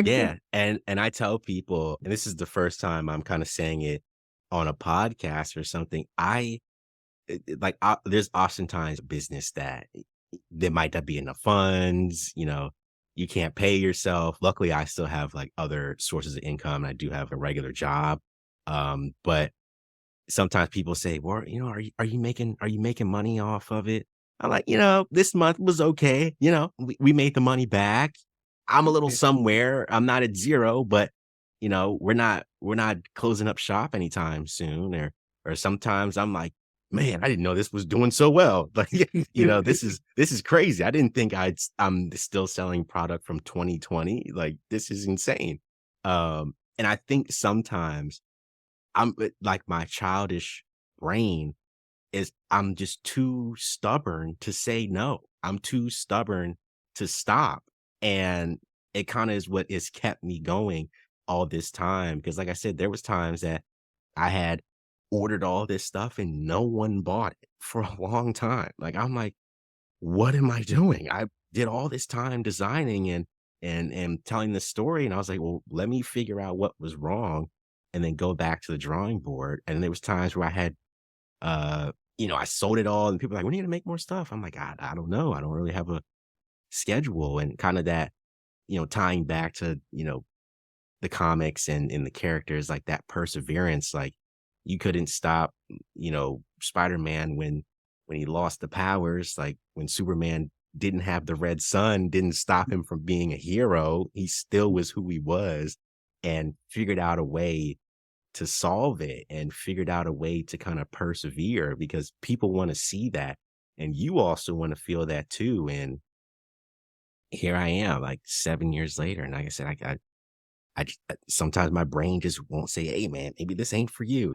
Yeah, and I tell people, and this is the first time I'm kinda saying it on a podcast or something, like, there's oftentimes business that there might not be enough funds, you can't pay yourself. Luckily, I still have, like, other sources of income, I do have a regular job, but sometimes people say, "Well, are you making money off of it?" I'm like, "This month was okay, we made the money back. I'm a little somewhere. I'm not at 0, but, we're not closing up shop anytime soon." Or sometimes I'm like, "Man, I didn't know this was doing so well." Like, this is crazy. I didn't think I'm still selling product from 2020. Like, this is insane. And I think sometimes like, my childish brain I'm just too stubborn to say no. I'm too stubborn to stop, and it kinda is what has kept me going all this time. Because, like I said, there was times that I had ordered all this stuff and no one bought it for a long time. Like, I'm like, "What am I doing?" I did all this time designing and telling this story, and I was like, "Well, let me figure out what was wrong and then go back to the drawing board." And there was times where I had, I sold it all and people are like, "When are you gonna make more stuff?" I'm like, "I don't know. I don't really have a schedule." And kinda that, tying back to, the comics and the characters, like that perseverance, like you couldn't stop, Spider-Man when he lost the powers, like when Superman didn't have the red sun, didn't stop him from being a hero. He still was who he was and figured out a way to solve it and figured out a way to kind of persevere because people want to see that. And you also want to feel that too. And here I am, like 7 years later. And like I said, sometimes my brain just won't say, "Hey, man, maybe this ain't for you."